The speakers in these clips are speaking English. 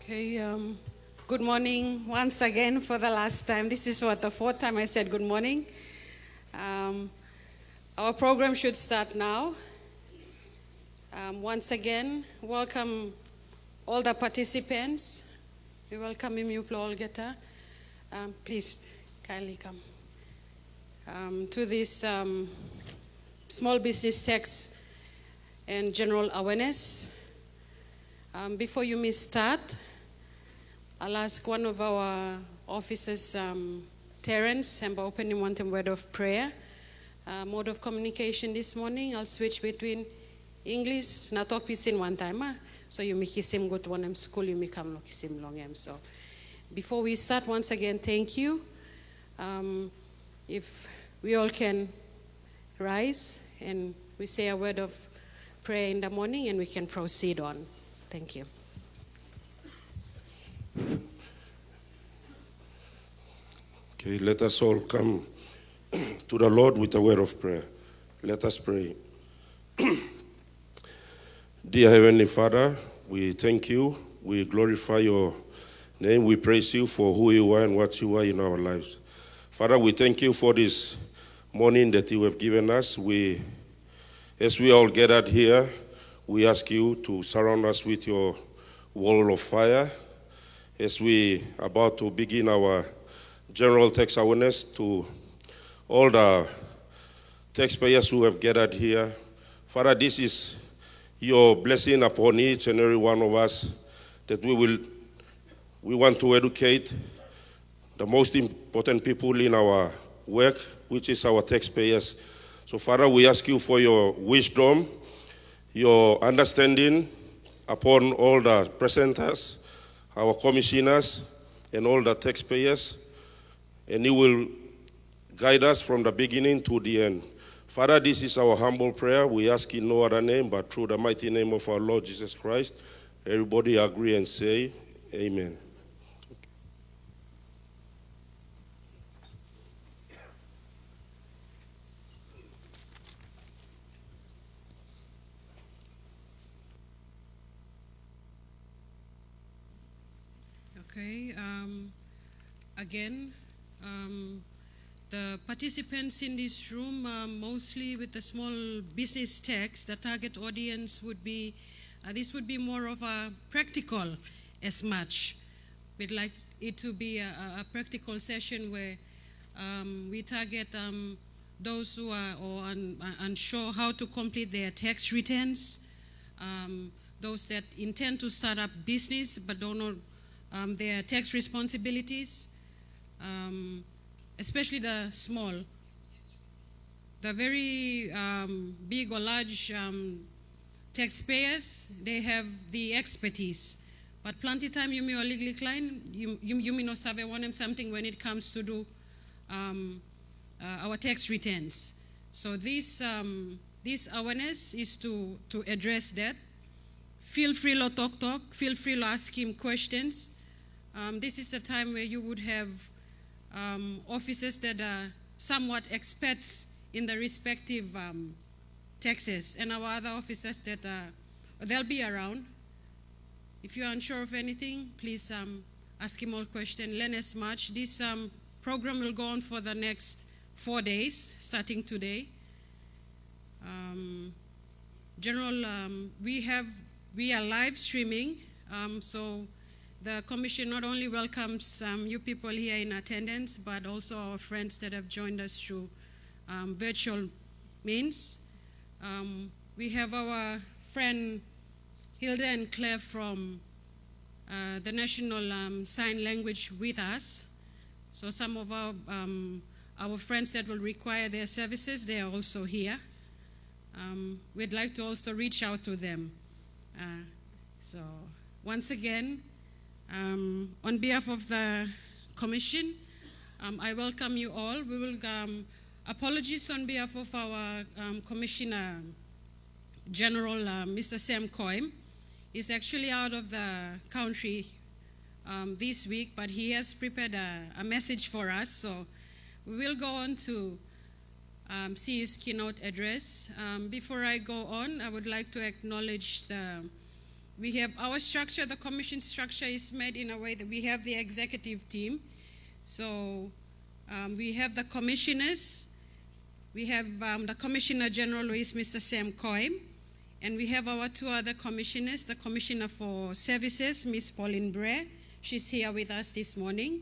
Okay, good morning once again for the last time. This is the fourth time I said good morning. Our program should start now. Once again, welcome all the participants. We welcome you, Olgeta. Please, kindly come to this small business tax and general awareness. Before you may start, I'll ask one of our officers, Terence, and opening one word of prayer. Mode of communication this morning, I'll switch between English, not talk in one time. So you make him go to one school, you make him look him long. So before we start, once again, thank you. If we all can rise and we say a word of prayer in the morning and we can proceed on. Thank you. Okay, let us all come to the Lord with a word of prayer. Let us pray. Dear Heavenly Father, we thank you. We glorify your name. We praise you for who you are and what you are in our lives. Father, we thank you for this morning that you have given us. As we all gathered here, we ask you to surround us with your wall of fire as we are about to begin our general tax awareness to all the taxpayers who have gathered here. Father, this is your blessing upon each and every one of us that we want to educate the most important people in our work, which is our taxpayers. So Father, we ask you for your wisdom, your understanding upon all the presenters, our commissioners, and all the taxpayers, and you will guide us from the beginning to the end. Father, this is our humble prayer. We ask in no other name but through the mighty name of our Lord Jesus Christ. Everybody agree and say, Amen. Okay, again, the participants in this room, mostly with the small business tax, the target audience would be, this would be more of a practical as much. We'd like it to be a practical session where we target those who are unsure how to complete their tax returns, those that intend to start up business but don't know their tax responsibilities, especially the small. The very big or large taxpayers, they have the expertise. But plenty time you may legally client, you may not have something when it comes to do our tax returns. So this awareness is to address that. Feel free to talk. Feel free to ask him questions. This is the time where you would have officers that are somewhat experts in the respective taxes, and our other officers that they'll be around. If you're unsure of anything, please ask him all questions. Learn as much. This program will go on for the next 4 days, starting today. We are live streaming, so the Commission not only welcomes you people here in attendance, but also our friends that have joined us through virtual means. We have our friend Hilda and Claire from the National Sign Language with us. So some of our friends that will require their services, they are also here. We'd like to also reach out to them. So once again, on behalf of the Commission, I welcome you all. We will apologies on behalf of our Commissioner General, Mr. Sam Koim. He's actually out of the country this week, but he has prepared a message for us. So we will go on to see his keynote address. Before I go on, I would like to acknowledge the We have our structure, the commission structure is made in a way that we have the executive team. So we have the commissioners. We have the Commissioner General, who is Mr. Sam Koim, and we have our two other commissioners, the Commissioner for Services, Ms. Pauline Bray. She's here with us this morning.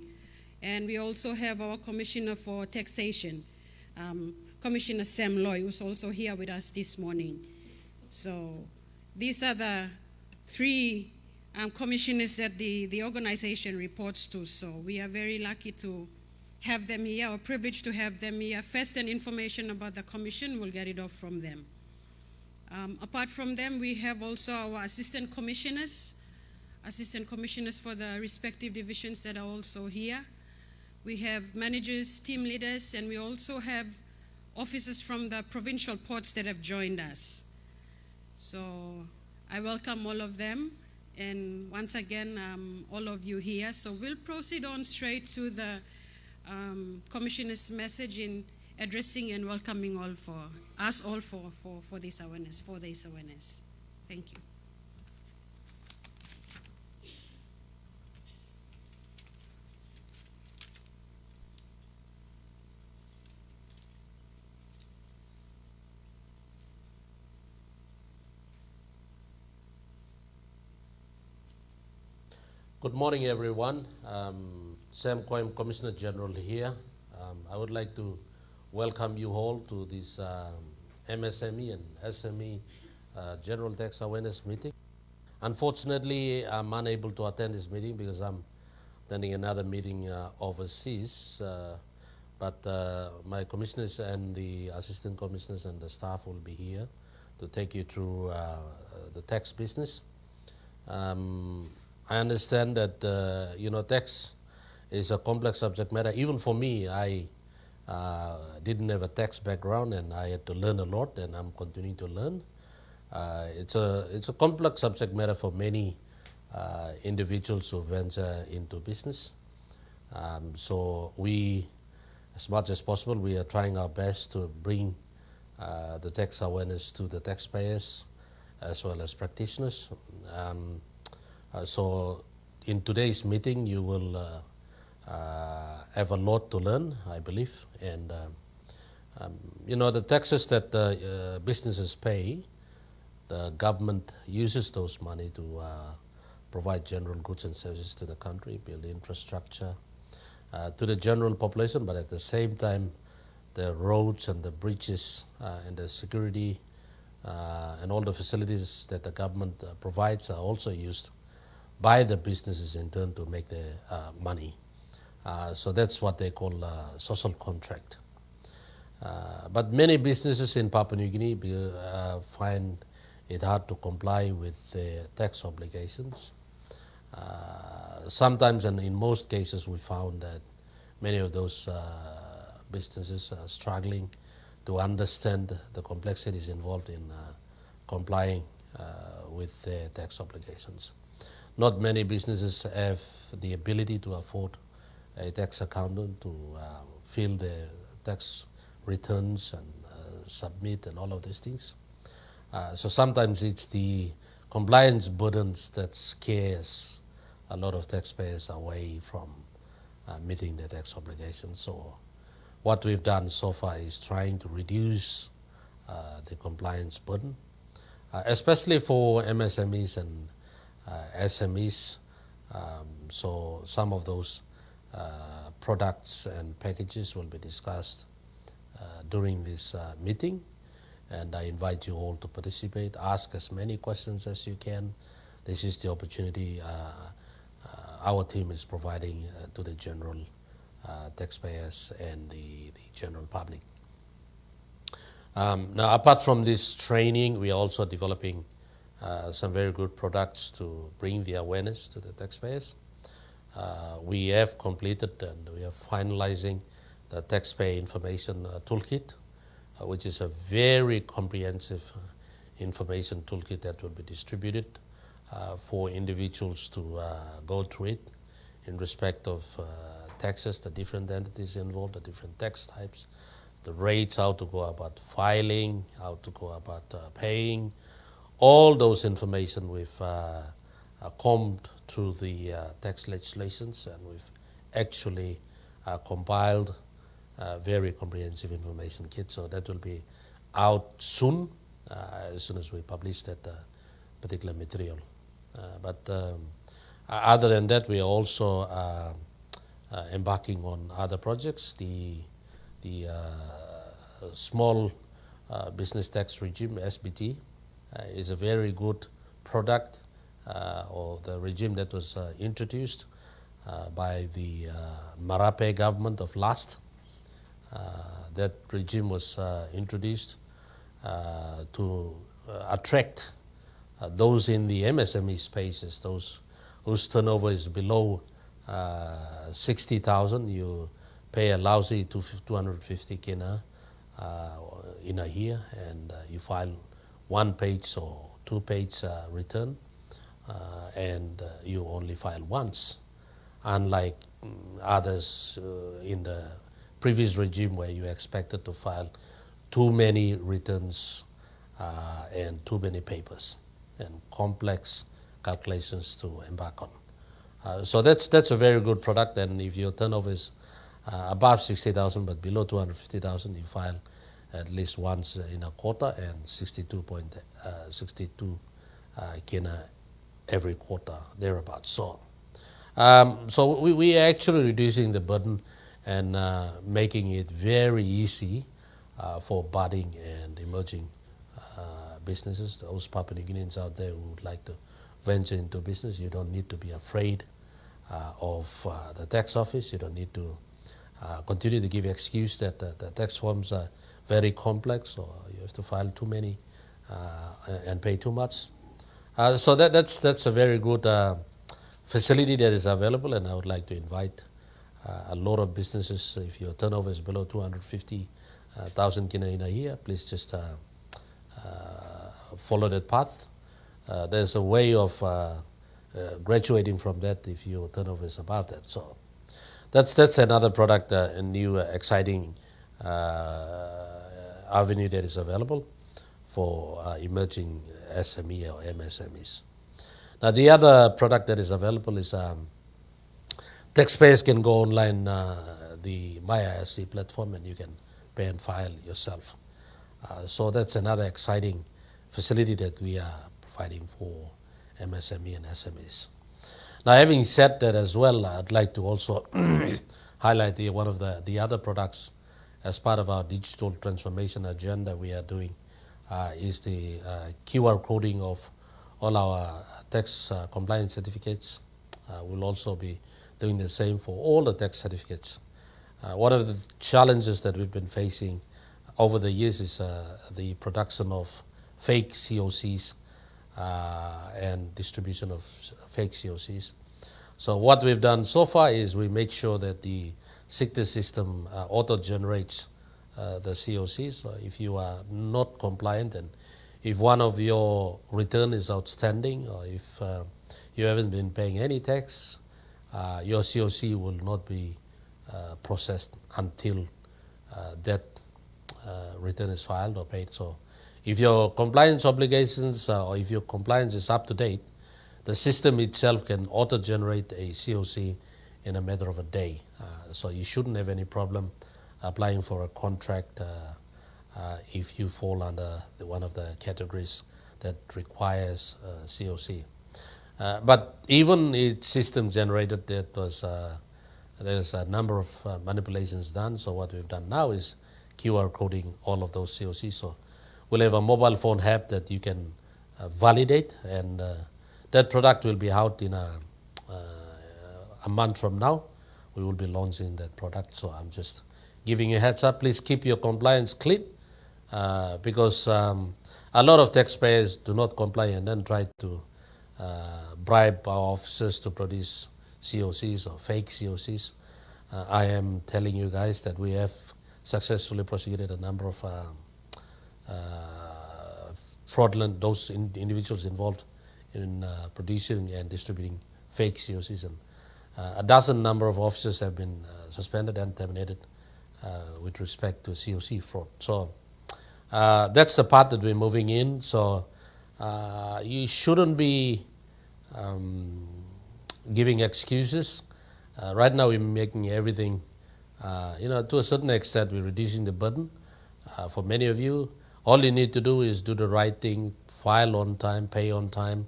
And we also have our Commissioner for Taxation, Commissioner Sam Loy, who's also here with us this morning. So these are the three commissioners that the organization reports to. So we are very lucky to have them here, or privileged to have them here. First, and information about the commission, we'll get it off from them. Apart from them, we have also our assistant commissioners for the respective divisions that are also here. We have managers, team leaders, and we also have officers from the provincial ports that have joined us. So I welcome all of them, and once again, all of you here. So we'll proceed on straight to the Commissioner's message in addressing and welcoming all for us all for this awareness, Thank you. Good morning, everyone. Sam Koim, Commissioner General here. I would like to welcome you all to this MSME and SME General Tax Awareness meeting. Unfortunately, I'm unable to attend this meeting because I'm attending another meeting overseas. But my commissioners and the assistant commissioners and the staff will be here to take you through the tax business. I understand that tax is a complex subject matter. Even for me, I didn't have a tax background, and I had to learn a lot, and I'm continuing to learn. It's a complex subject matter for many individuals who venture into business. So we, as much as possible, we are trying our best to bring the tax awareness to the taxpayers as well as practitioners. So in today's meeting, you will have a lot to learn, I believe. And, the taxes that businesses pay, the government uses those money to provide general goods and services to the country, build infrastructure to the general population, but at the same time, the roads and the bridges and the security and all the facilities that the government provides are also used by the businesses in turn to make their money. So that's what they call social contract. But many businesses in Papua New Guinea find it hard to comply with their tax obligations. Sometimes, and in most cases, we found that many of those businesses are struggling to understand the complexities involved in complying with their tax obligations. Not many businesses have the ability to afford a tax accountant to fill their tax returns and submit and all of these things. So sometimes it's the compliance burdens that scares a lot of taxpayers away from meeting their tax obligations. So what we've done so far is trying to reduce the compliance burden, especially for MSMEs and SMEs. So some of those products and packages will be discussed during this meeting, and I invite you all to participate. Ask as many questions as you can. This is the opportunity our team is providing to the general taxpayers and the general public. Now, apart from this training, we are also developing some very good products to bring the awareness to the taxpayers. We have completed and we are finalizing the taxpayer information toolkit, which is a very comprehensive information toolkit that will be distributed for individuals to go through it in respect of taxes, the different entities involved, the different tax types, the rates, how to go about filing, how to go about paying, all those information we've combed through the tax legislations, and we've actually compiled a very comprehensive information kit. So that will be out soon, as soon as we publish that particular material. But other than that, we are also embarking on other projects. The small business tax regime, SBT, is a very good product, or the regime that was introduced by the Marape government of last. That regime was introduced to attract those in the MSME spaces, those whose turnover is below 60,000. You pay a lousy 250 kina in a year, and you file 1 page or 2 page return, and you only file once, unlike others in the previous regime where you expected to file too many returns and too many papers and complex calculations to embark on. So that's a very good product, and if your turnover is above 60,000 but below 250,000, you file at least once in a quarter, and 62.62 kina every quarter, thereabouts. So we are actually reducing the burden and making it very easy for budding and emerging businesses. Those Papua New Guineans out there who would like to venture into business, you don't need to be afraid of the tax office. You don't need to continue to give excuse that the tax forms are very complex, or you have to file too many and pay too much. So that's a very good facility that is available, and I would like to invite a lot of businesses. If your turnover is below 250,000 kina in a year, please just follow that path. There's a way of graduating from that if your turnover is above that. So that's another product, a new exciting avenue that is available for emerging SME or MSMEs. Now the other product that is available is taxpayers can go online the My IRC platform, and you can pay and file yourself. So that's another exciting facility that we are providing for MSME and SMEs. Now, having said that as well, I'd like to also highlight one of the other products as part of our digital transformation agenda we are doing is the QR coding of all our tax compliance certificates. We'll also be doing the same for all the tax certificates. One of the challenges that we've been facing over the years is the production of fake COCs and distribution of fake COCs. So what we've done so far is we make sure that the SIGTER system auto-generates the COCs. So if you are not compliant, and if one of your return is outstanding, or if you haven't been paying any tax, your COC will not be processed until that return is filed or paid. So if your compliance obligations or if your compliance is up to date, the system itself can auto-generate a COC in a matter of a day. So you shouldn't have any problem applying for a contract if you fall under one of the categories that requires COC. But even it's system generated, there's a number of manipulations done. So what we've done now is QR coding all of those COCs. So we'll have a mobile phone app that you can validate, and that product will be out in a month from now. We will be launching that product. So I'm just giving you a heads up. Please keep your compliance clean, because a lot of taxpayers do not comply and then try to bribe our officers to produce COCs or fake COCs. I am telling you guys that we have successfully prosecuted a number of fraudulent, those individuals involved in producing and distributing fake COCs, and a dozen number of officers have been suspended and terminated with respect to COC fraud. So that's the part that we're moving in. So You shouldn't be giving excuses. Right now, we're making everything, to a certain extent, we're reducing the burden. For many of you, all you need to do is do the right thing, file on time, pay on time,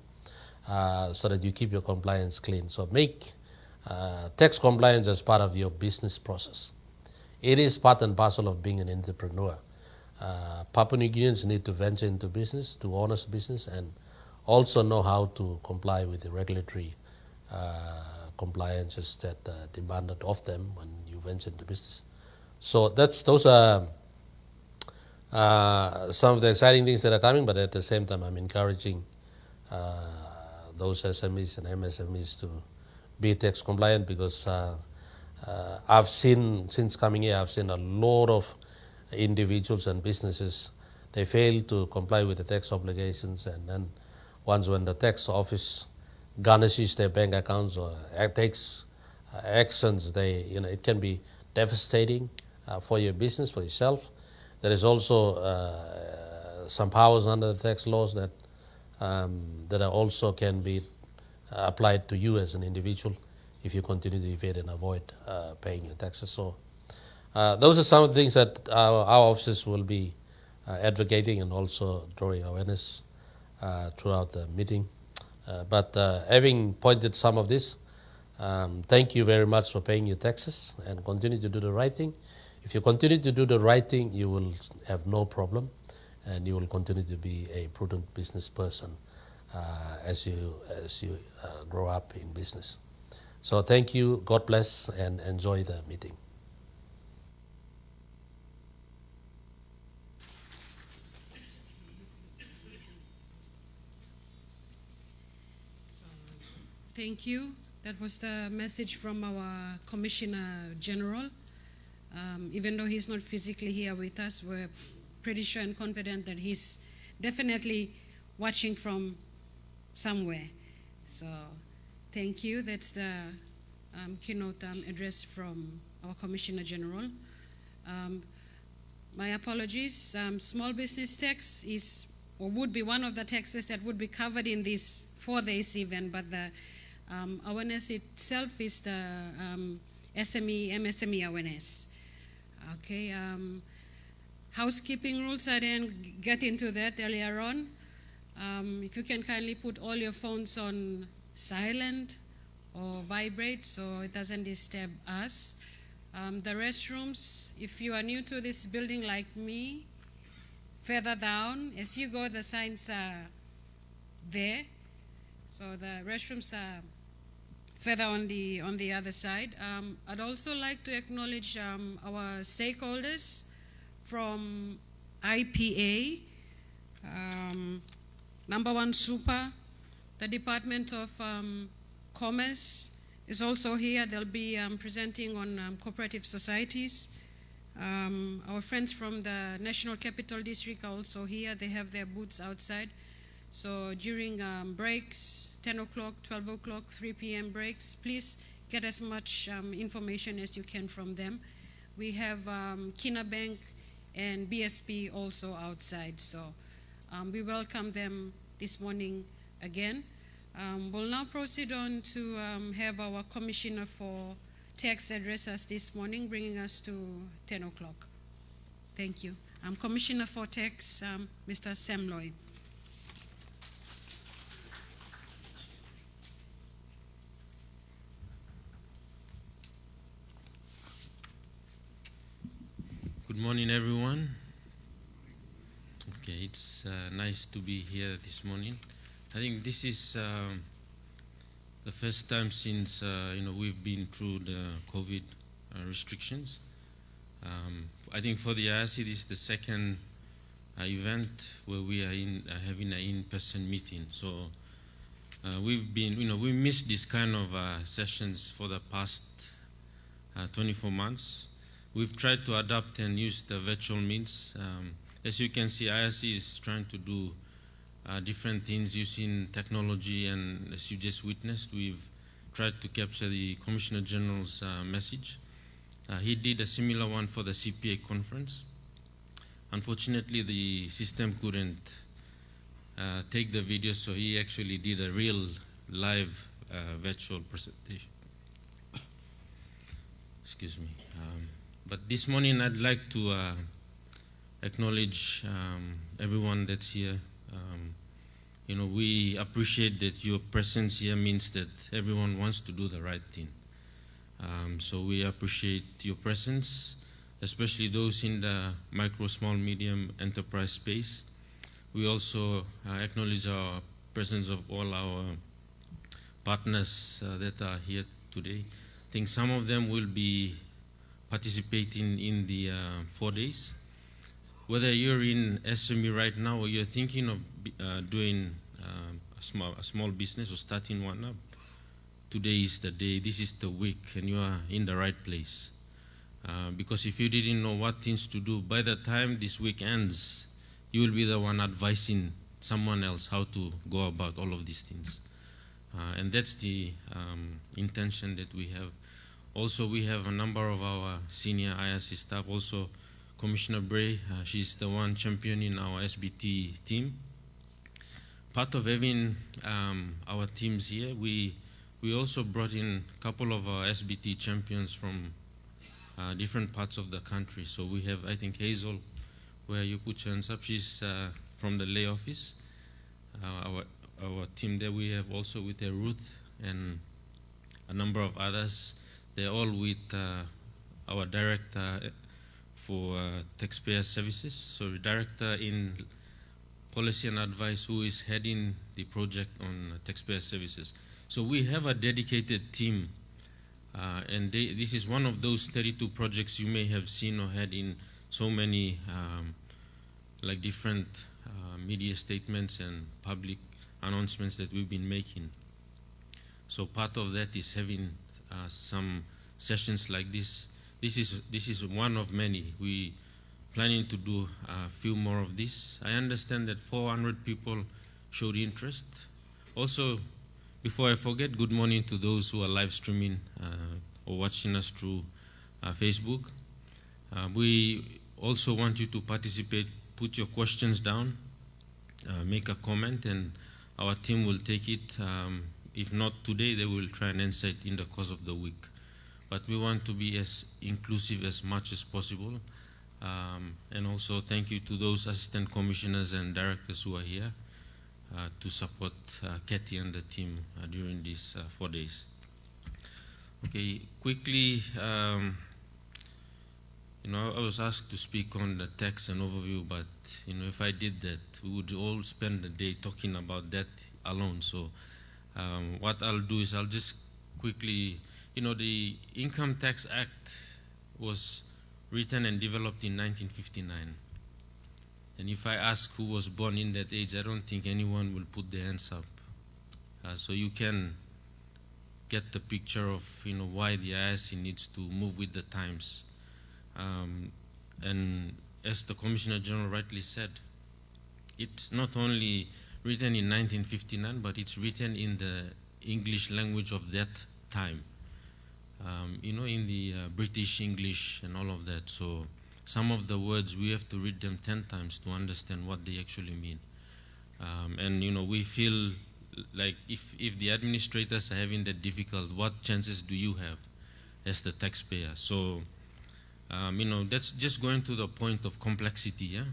so that you keep your compliance clean. So make tax compliance as part of your business process. It is part and parcel of being an entrepreneur. Papua New Guineans need to venture into business, do honest business, and also know how to comply with the regulatory compliances that are demanded of them when you venture into business. So those are some of the exciting things that are coming, but at the same time, I'm encouraging those SMEs and MSMEs to be tax compliant, because I've seen, since coming here, I've seen a lot of individuals and businesses, they fail to comply with the tax obligations, and then once when the tax office garnishes their bank accounts or takes actions, it can be devastating for your business, for yourself. There is also some powers under the tax laws that are also can be applied to you as an individual if you continue to evade and avoid paying your taxes. So those are some of the things that our offices will be advocating and also drawing awareness throughout the meeting. But having pointed some of this, thank you very much for paying your taxes and continue to do the right thing. If you continue to do the right thing, you will have no problem, and you will continue to be a prudent business person as you grow up in business. So thank you, God bless, and enjoy the meeting. Thank you. That was the message from our Commissioner General. Even though he's not physically here with us, we're pretty sure and confident that he's definitely watching from somewhere. So thank you. That's the keynote address from our Commissioner General. My apologies. Small business tax is, or would be, one of the taxes that would be covered in this 4 days event, but the awareness itself is the MSME awareness. Okay, housekeeping rules, I didn't get into that earlier on. If you can kindly put all your phones on silent or vibrate so it doesn't disturb us. The restrooms, if you are new to this building like me, further down, as you go, the signs are there. So the restrooms are further on the other side. I'd also like to acknowledge our stakeholders from IPA, Number One Super, the Department of Commerce is also here. They'll be presenting on cooperative societies. Our friends from the National Capital District are also here. They have their booths outside. So during breaks, 10 o'clock, 12 o'clock, 3 p.m. breaks, please get as much information as you can from them. We have Kina Bank and BSP also outside. So we welcome them this morning again. We'll now proceed on to have our Commissioner for Tax address us this morning, bringing us to 10 o'clock. Thank you. I'm Commissioner for Tax, Mr. Sam Loy. Good morning, everyone. Okay, it's nice to be here this morning. I think this is the first time since we've been through the COVID restrictions. I think for the IRC, this is the second event where we are having an in-person meeting. So we've been, we missed this kind of sessions for the past 24 months. We've tried to adapt and use the virtual means. As you can see, IRC is trying to do different things using technology, and as you just witnessed, we've tried to capture the Commissioner General's message. He did a similar one for the CPA conference. Unfortunately, the system couldn't take the video, so he actually did a real live virtual presentation. Excuse me. But this morning I'd like to acknowledge everyone that's here. We appreciate that your presence here means that everyone wants to do the right thing. So we appreciate your presence, especially those in the micro, small, medium enterprise space. We also acknowledge our presence of all our partners that are here today. I think some of them will be participating in the 4 days. Whether you're in SME right now or you're thinking of doing a small business or starting one up, today is the day, this is the week, and you are in the right place. Because if you didn't know what things to do, by the time this week ends, you will be the one advising someone else how to go about all of these things. And that's the intention that we have. Also, we have a number of our senior IRC staff. Also, Commissioner Bray, she's the one championing our SBT team. Part of having our teams here, we also brought in a couple of our SBT champions from different parts of the country. So we have, I think, Hazel, where you put your hands up. She's from the lay office. Our team there, we have also with Ruth and a number of others. They're all with our director for taxpayer services. So the director in policy and advice, who is heading the project on taxpayer services. So we have a dedicated team, and this is one of those 32 projects you may have seen or had in so many like different media statements and public announcements that we've been making. So part of that is having some sessions like this. This is one of many. We planning to do a few more of this. I understand that 400 people showed interest. Also, before I forget, good morning to those who are live streaming or watching us through Facebook. We also want you to participate. Put your questions down, make a comment, and our team will take it. If not today, they will try and answer it in the course of the week. But we want to be as inclusive as much as possible. And also thank you to those assistant commissioners and directors who are here to support Kathy and the team during these 4 days. Okay, quickly, I was asked to speak on the tax and overview, but if I did that, we would all spend the day talking about that alone. So what I'll do is I'll just quickly, the Income Tax Act was written and developed in 1959. And if I ask who was born in that age, I don't think anyone will put their hands up. So you can get the picture of why the IRC needs to move with the times. And as the Commissioner General rightly said, it's not only written in 1959, but it's written in the English language of that time. In the British English and all of that. So some of the words, we have to read them 10 times to understand what they actually mean. And we feel like if the administrators are having that difficult, what chances do you have as the taxpayer? So, that's just going to the point of complexity. Yeah?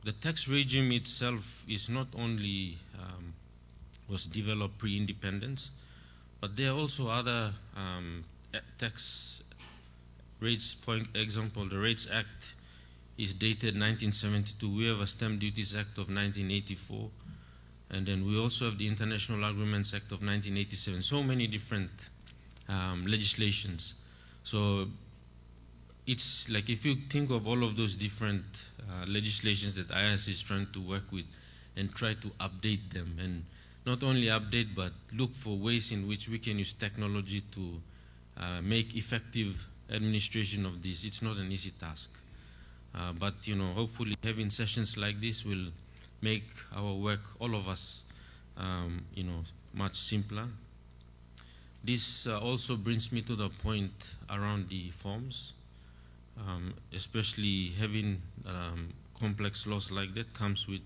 The tax regime itself is not only was developed pre-independence, but there are also other tax rates. For example, the Rates Act is dated 1972. We have a Stamp Duties Act of 1984. And then we also have the International Agreements Act of 1987. So many different legislations. So it's like if you think of all of those different legislations that IRC is trying to work with and try to update them, and not only update, but look for ways in which we can use technology to make effective administration of this. It's not an easy task. But hopefully having sessions like this will make our work, all of us, much simpler. This also brings me to the point around the forms, especially having complex laws like that comes with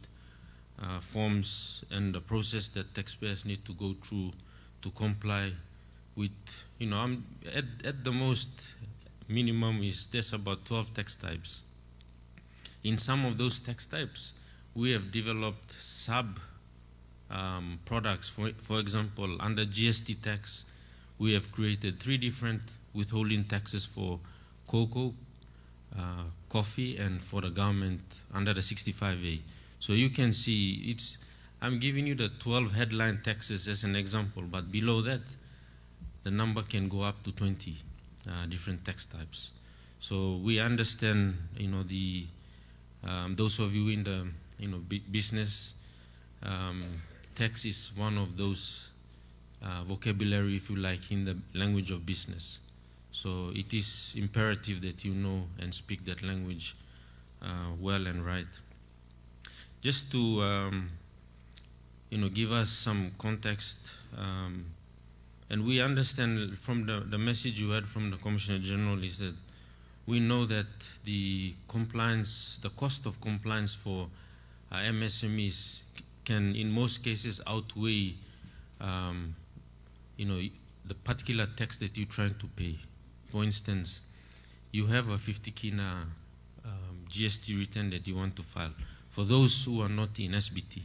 forms and the process that taxpayers need to go through to comply with, at the most minimum is there's about 12 tax types. In some of those tax types, we have developed sub products. For example, under GST tax, we have created 3 different withholding taxes for cocoa, coffee, and for the government under the 65A. So you can see I'm giving you the 12 headline taxes as an example, but below that, the number can go up to 20 different tax types. So we understand, those of you in the business, tax is one of those vocabulary, if you like, in the language of business. So it is imperative that you know and speak that language well and right. Just to give us some context, and we understand from the message you heard from the Commissioner General is that we know that the cost of compliance for MSMEs can, in most cases, outweigh, the particular tax that you're trying to pay. For instance, you have a 50 kina GST return that you want to file for those who are not in SBT.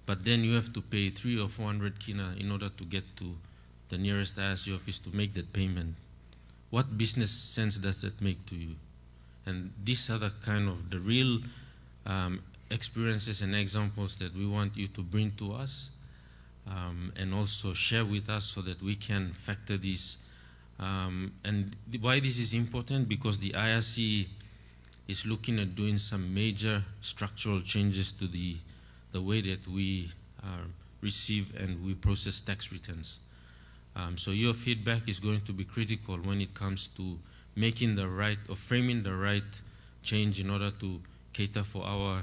But then you have to pay 300 or 400 kina in order to get to the nearest IRC office to make that payment. What business sense does that make to you? And these are the kind of the real experiences and examples that we want you to bring to us and also share with us so that we can factor these. And why this is important, because the IRC is looking at doing some major structural changes to the way that we receive and we process tax returns. So your feedback is going to be critical when it comes to making the right or framing the right change in order to cater for our,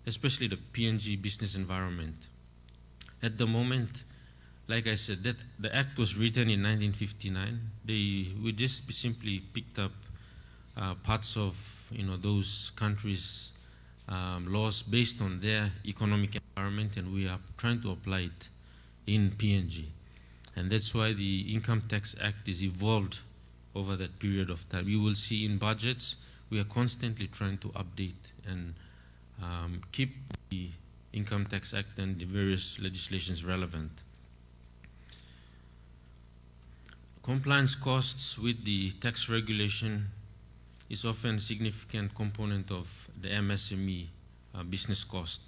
especially the PNG business environment. At the moment, like I said, that the act was written in 1959. We just simply picked up parts of those countries' laws based on their economic environment, and we are trying to apply it in PNG. And that's why the Income Tax Act is evolved over that period of time. You will see in budgets, we are constantly trying to update and keep the Income Tax Act and the various legislations relevant. Compliance costs with the tax regulation is often a significant component of the MSME business cost.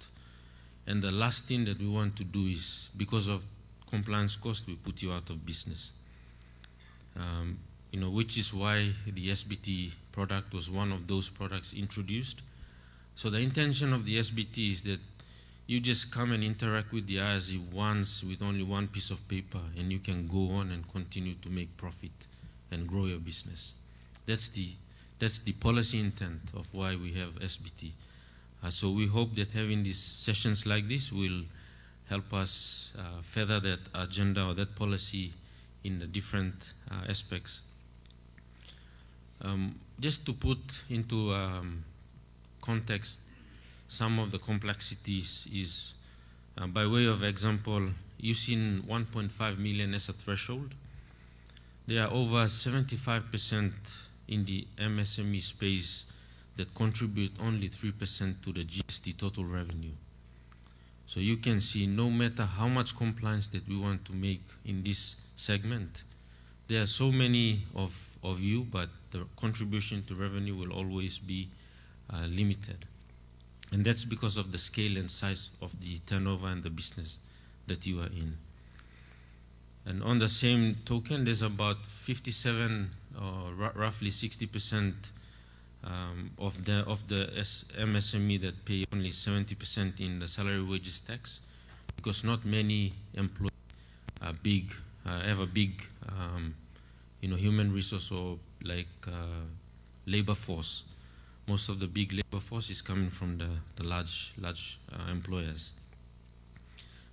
And the last thing that we want to do is, because of compliance cost, we put you out of business. Which is why the SBT product was one of those products introduced. So the intention of the SBT is that you just come and interact with the IRC once with only one piece of paper, and you can go on and continue to make profit and grow your business. That's the policy intent of why we have SBT. So we hope that having these sessions like this will help us feather that agenda or that policy in the different aspects. Just to put into context some of the complexities is, by way of example, using 1.5 million as a threshold. There are over 75% in the MSME space that contribute only 3% to the GST total revenue. So you can see, no matter how much compliance that we want to make in this segment, there are so many of you, but the contribution to revenue will always be limited. And that's because of the scale and size of the turnover and the business that you are in. And on the same token, there's about 57 or roughly 60% of the MSME that pay only 70% in the salary wages tax, because not many employees are have a big human resource or labor force. Most of the big labor force is coming from the large employers.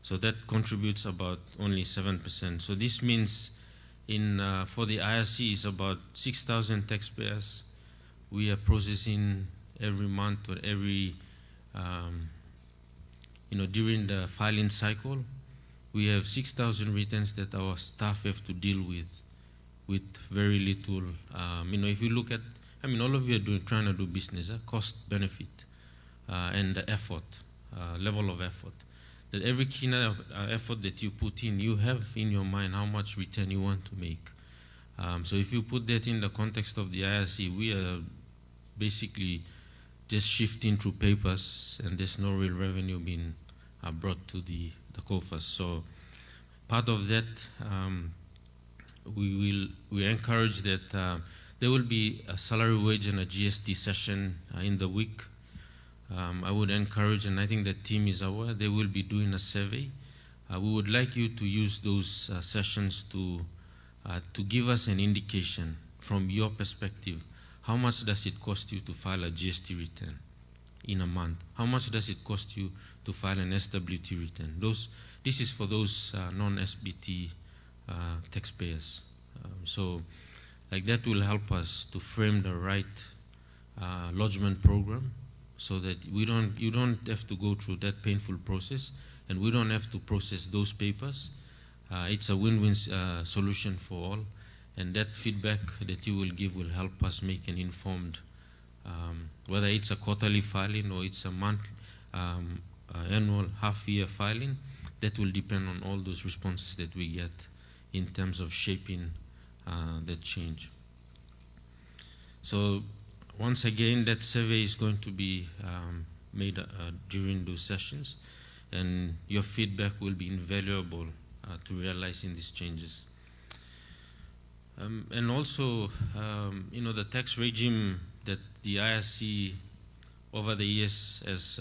So that contributes about only 7%. So this means for the IRC is about 6,000 taxpayers we are processing every month or every during the filing cycle, we have 6,000 returns that our staff have to deal with very little. If you look at, all of you are trying to do business, cost, benefit, and the effort, level of effort. That every kind of effort that you put in, you have in your mind how much return you want to make. So if you put that in the context of the IRC, we are basically just shifting through papers, and there's no real revenue being brought to the coffers. So part of that, we encourage that there will be a salary, wage, and a GST session in the week. I would encourage, and I think the team is aware, they will be doing a survey. We would like you to use those sessions to give us an indication from your perspective. How much does it cost you to file a GST return in a month? How much does it cost you to file an SWT return? This is for those non-SBT taxpayers. So like that will help us to frame the right lodgement program, so that you don't have to go through that painful process, and we don't have to process those papers. It's a win-win solution for all, and that feedback that you will give will help us make an informed, whether it's a quarterly filing or it's a month, annual, half-year filing. That will depend on all those responses that we get in terms of shaping that change. So once again, that survey is going to be made during those sessions, and your feedback will be invaluable to realizing these changes. And also, the tax regime that the IRC over the years has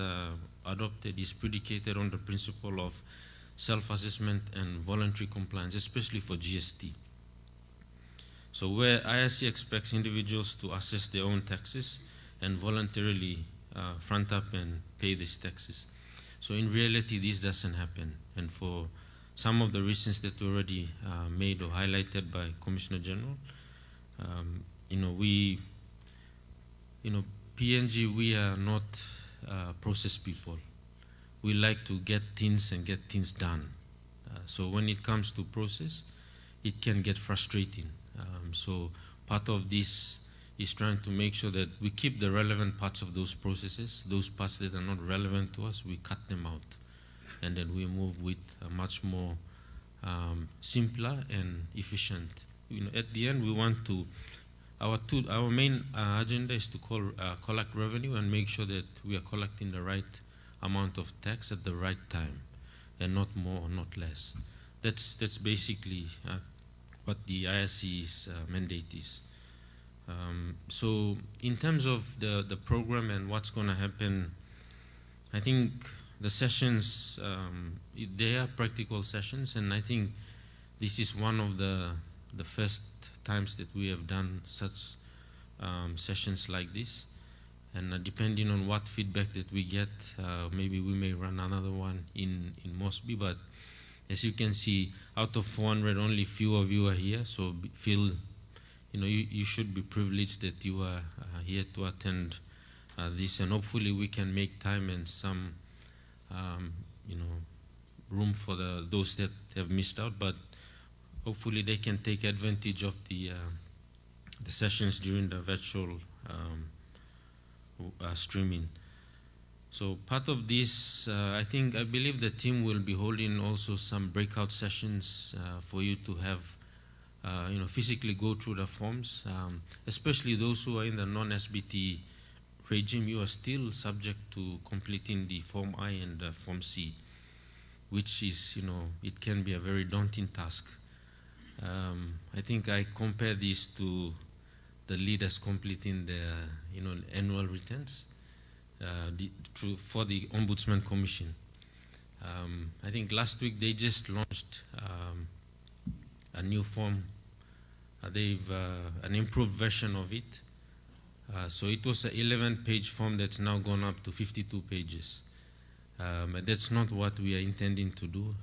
adopted is predicated on the principle of self-assessment and voluntary compliance, especially for GST. So where IRC expects individuals to assess their own taxes and voluntarily front up and pay these taxes. So in reality, this doesn't happen. And for some of the reasons that were already made or highlighted by Commissioner General, PNG, we are not process people. We like to get things and get things done. So when it comes to process, it can get frustrating. So part of this is trying to make sure that we keep the relevant parts of those processes. Those parts that are not relevant to us, we cut them out. And then we move with a much more simpler and efficient. At the end, we want to, our main agenda is to collect revenue and make sure that we are collecting the right amount of tax at the right time, and not more or not less. That's basically what the IRC's mandate is. So in terms of the program and what's going to happen, I think the sessions, they are practical sessions, and I think this is one of the first times that we have done such sessions like this. And depending on what feedback that we get, maybe we may run another one in Mosby. But as you can see, out of 400, only few of you are here. So feel, you should be privileged that you are here to attend this. And hopefully we can make time and some, room for those that have missed out. But hopefully they can take advantage of the sessions during the virtual streaming. So part of this, I believe the team will be holding also some breakout sessions for you to have, physically go through the forms, especially those who are in the non-SBT regime. You are still subject to completing the Form I and the Form C, which is, it can be a very daunting task. I think I compare this to the leaders completing their, annual returns for the Ombudsman Commission. I think last week they just launched a new form. They've an improved version of it. So it was an 11-page form that's now gone up to 52 pages. And that's not what we are intending to do.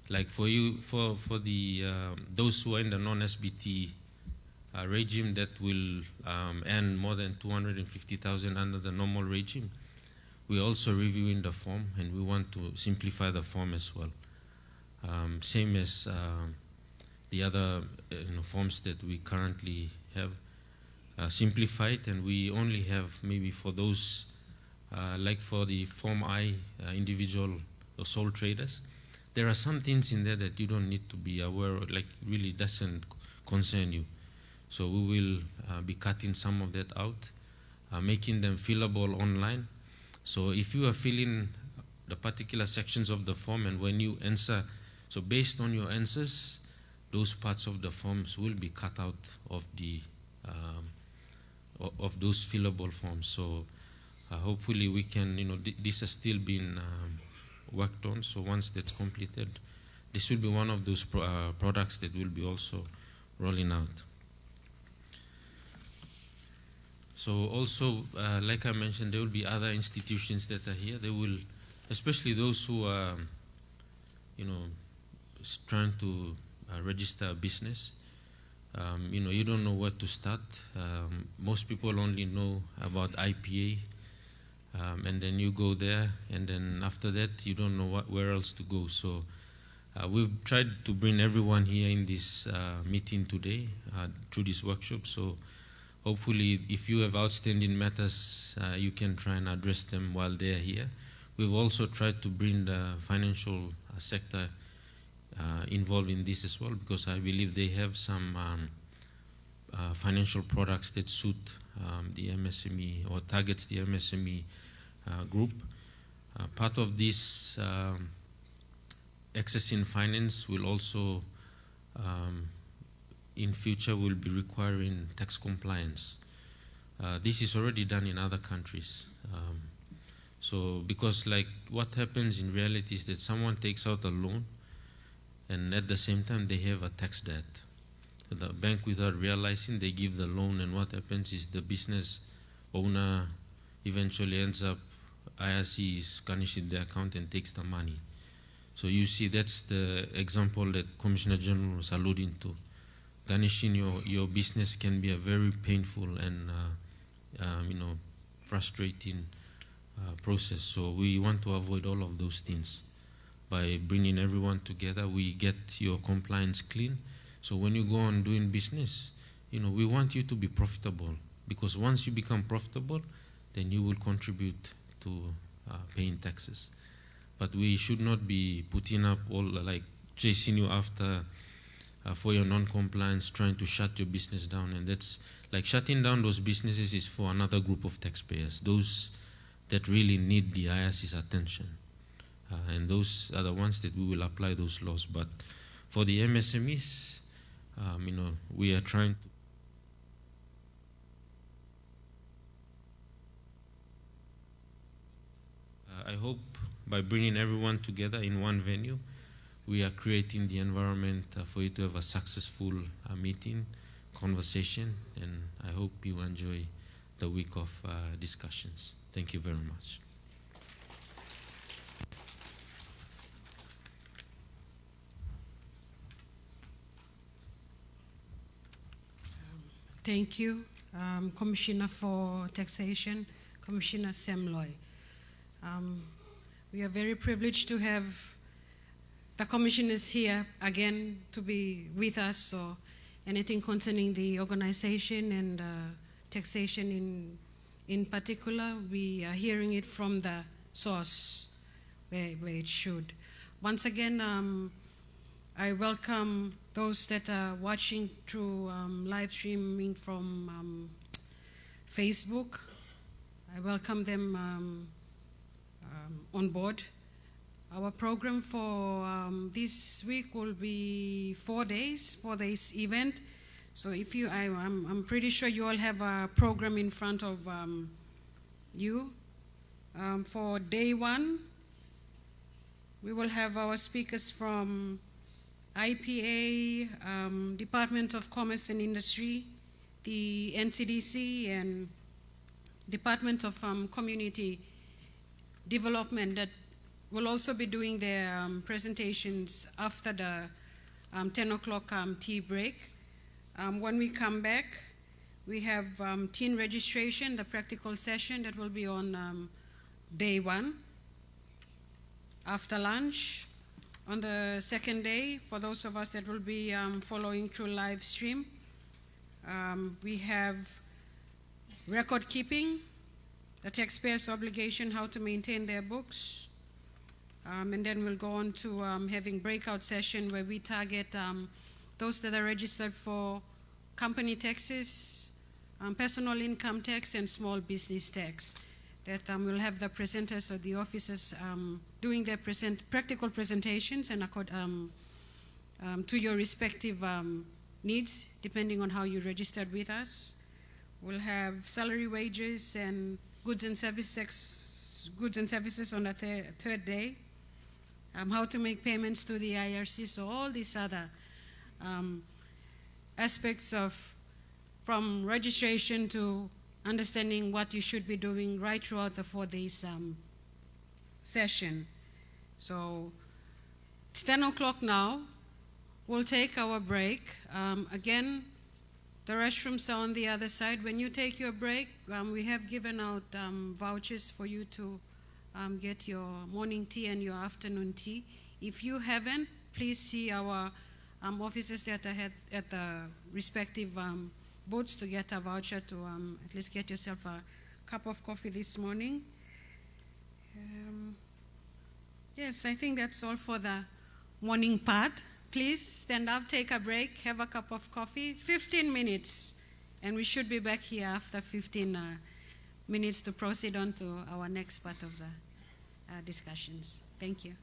Like for you, for the those who are in the non-SBT regime that will earn more than 250,000 under the normal regime, we're also reviewing the form, and we want to simplify the form as well. Same as the other forms that we currently have simplified, and we only have maybe for those, like for the Form I, individual or sole traders, there are some things in there that you don't need to be aware of, like really doesn't concern you. So we will be cutting some of that out, making them fillable online. So if you are filling the particular sections of the form, and when you answer, so based on your answers, those parts of the forms will be cut out of the of those fillable forms. So hopefully we can, this has still been worked on. So once that's completed, this will be one of those products that will be also rolling out. So also, like I mentioned, there will be other institutions that are here. They will, especially those who are, trying to register a business. You don't know where to start. Most people only know about IPA, and then you go there, and then after that, you don't know where else to go. So we've tried to bring everyone here in this meeting today through this workshop. So hopefully, if you have outstanding matters, you can try and address them while they're here. We've also tried to bring the financial sector involved in this as well, because I believe they have some financial products that suit the MSME or targets the MSME group. Part of this access in finance will also in future will be requiring tax compliance. This is already done in other countries. So because like what happens in reality is that someone takes out a loan, and at the same time they have a tax debt. So the bank, without realizing, they give the loan, and what happens is the business owner eventually ends up, IRC is garnishing the account and takes the money. So you see, that's the example that Commissioner General was alluding to. Garnishing your business can be a very painful and frustrating process. So we want to avoid all of those things. By bringing everyone together, we get your compliance clean. So when you go on doing business, we want you to be profitable, because once you become profitable, then you will contribute to paying taxes. But we should not be putting up all, like chasing you after for your non-compliance, trying to shut your business down. And that's like shutting down those businesses is for another group of taxpayers, those that really need the IRC's attention. And those are the ones that we will apply those laws. But for the MSMEs, we are trying to I hope by bringing everyone together in one venue, we are creating the environment for you to have a successful meeting, conversation, and I hope you enjoy the week of discussions. Thank you very much. Thank you, Commissioner for Taxation, Commissioner Sam Loy. We are very privileged to have the commissioners here again to be with us. So anything concerning the organization and taxation in particular, we are hearing it from the source where it should. Once again, I welcome those that are watching through live streaming from Facebook. I welcome them on board. Our program for this week will be 4 days event. So if you, I'm pretty sure you all have a program in front of you. For day one, we will have our speakers from IPA, Department of Commerce and Industry, the NCDC, and Department of Community Development that will also be doing their presentations after the 10 o'clock tea break. When we come back, we have teen registration, the practical session that will be on day one. After lunch, on the second day, for those of us that will be following through live stream, we have record keeping, the taxpayer's obligation, how to maintain their books. And then we'll go on to having breakout session where we target those that are registered for company taxes, personal income tax, and small business tax. That we'll have the presenters or the officers doing their practical presentations and to your respective needs, depending on how you registered with us. We'll have salary, wages, and goods and services on the third day. How to make payments to the IRC, so all these other aspects from registration to understanding what you should be doing right throughout the 4 days session. So it's 10 o'clock now. We'll take our break. Again, the restrooms are on the other side. When you take your break, we have given out vouchers for you to get your morning tea and your afternoon tea. If you haven't, please see our officers that are at the respective booths to get a voucher to at least get yourself a cup of coffee this morning. Yes, I think that's all for the morning part. Please stand up, take a break, have a cup of coffee, 15 minutes, and we should be back here after 15 minutes to proceed on to our next part of the discussions. Thank you.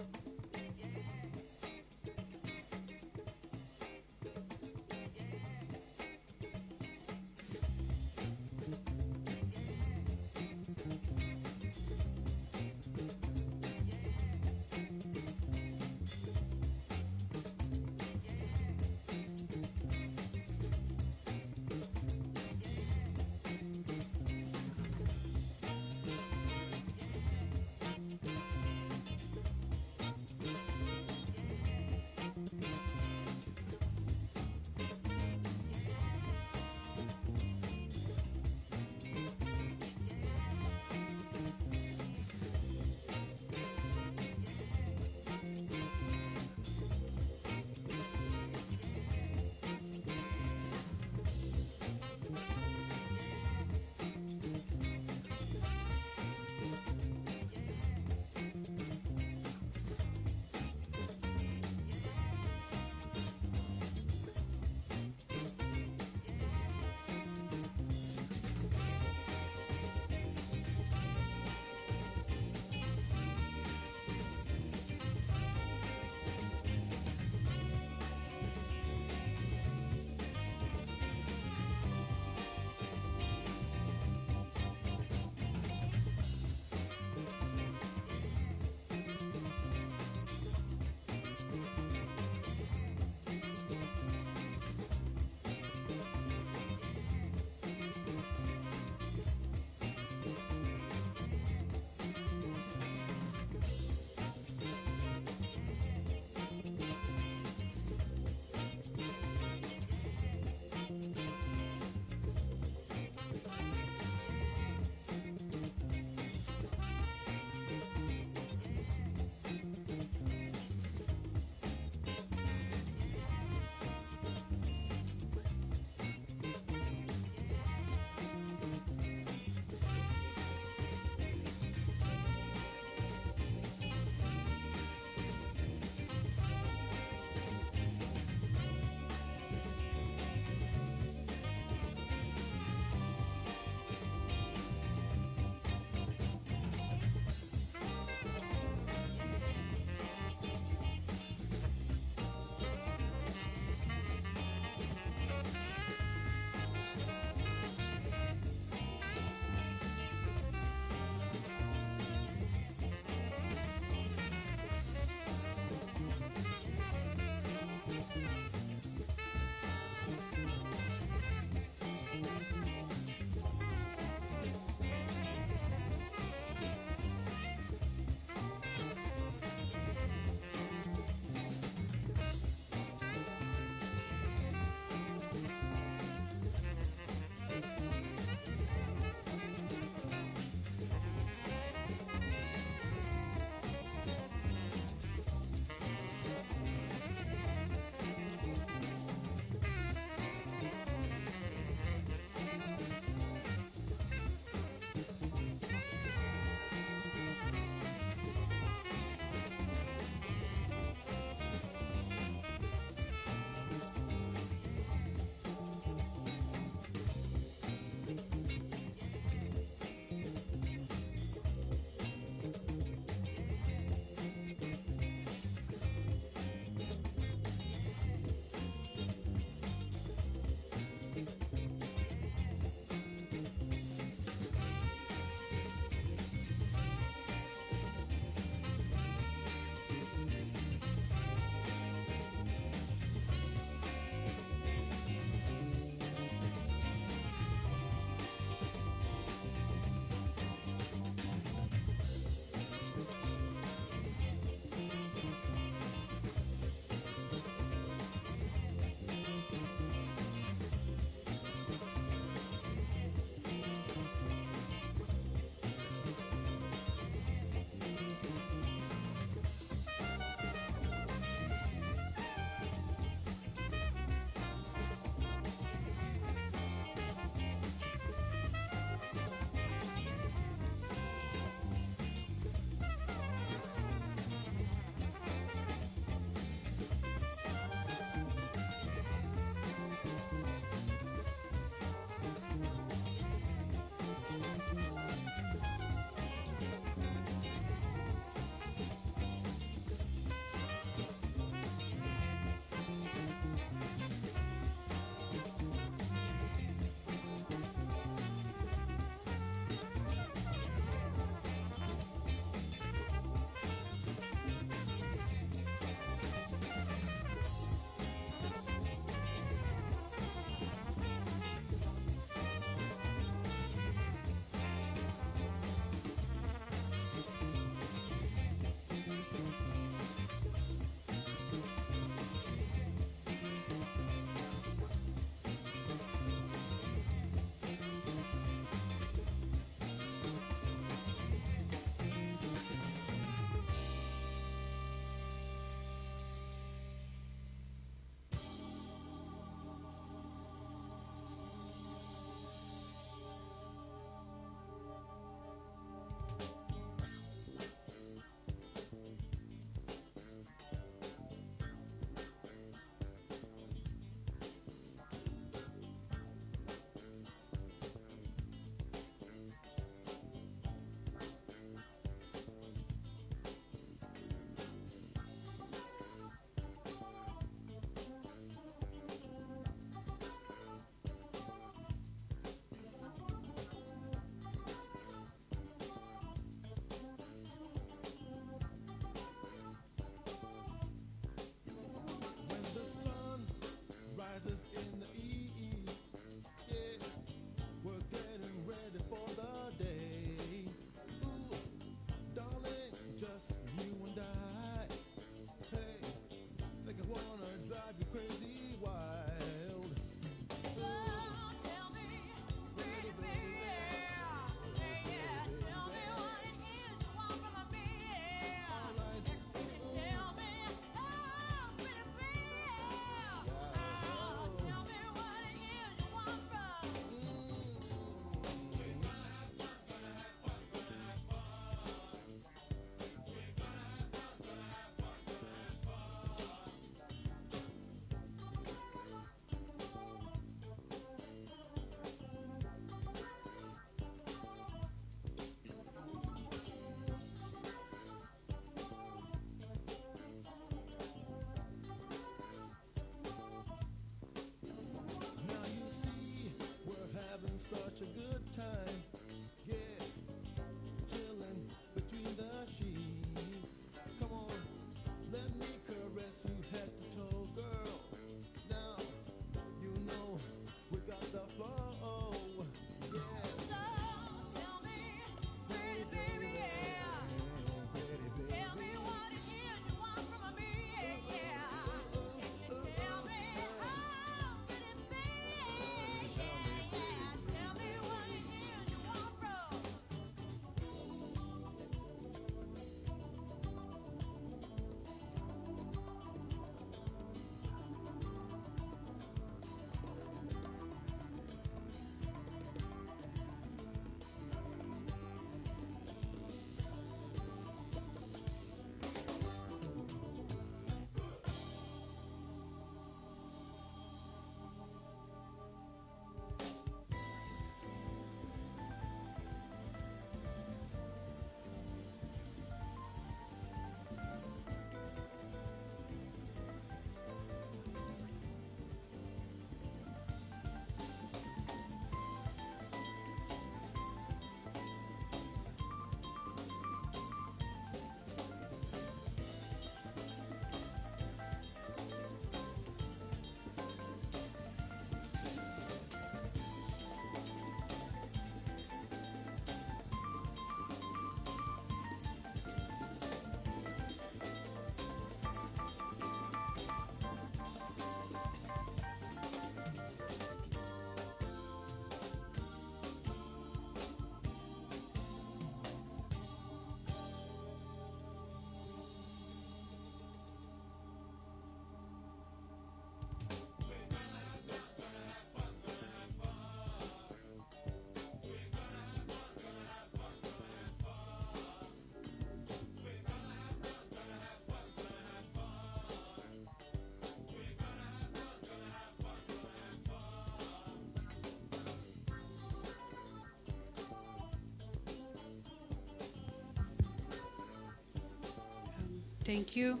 Thank you.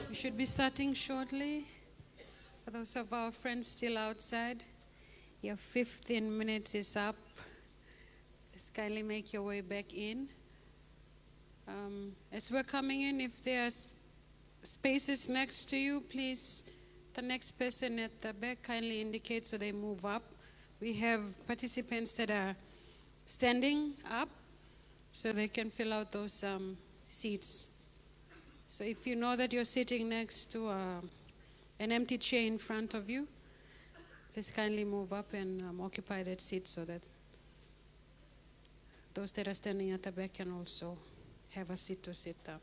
We should be starting shortly. For those of our friends still outside, your 15 minutes is up. Just kindly make your way back in. As we're coming in, if there's spaces next to you, please, the next person at the back kindly indicate so they move up. We have participants that are standing up so they can fill out those seats. So if you know that you're sitting next to an empty chair in front of you, please kindly move up and occupy that seat so that those that are standing at the back can also have a seat to sit down.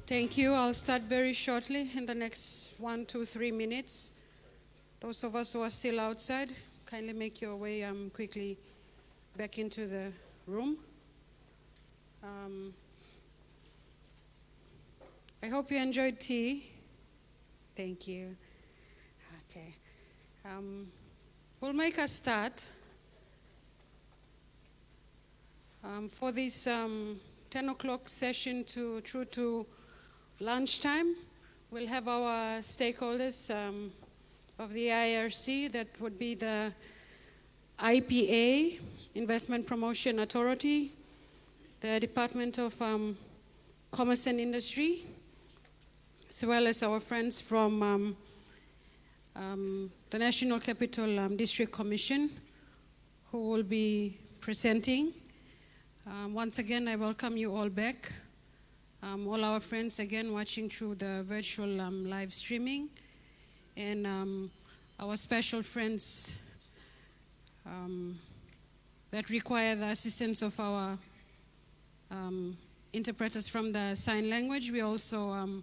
Thank you. I'll start very shortly in the next 1, 2, 3 minutes. Those of us who are still outside, kindly make your way quickly back into the room. I hope you enjoyed tea. Thank you. Okay. We'll make a start. For this 10 o'clock session through to lunchtime, we'll have our stakeholders of the IRC, that would be the IPA, Investment Promotion Authority, the Department of Commerce and Industry, as well as our friends from the National Capital District Commission, who will be presenting. Once again, I welcome you all back. All our friends again watching through the virtual live streaming, and our special friends that require the assistance of our interpreters from the sign language. We also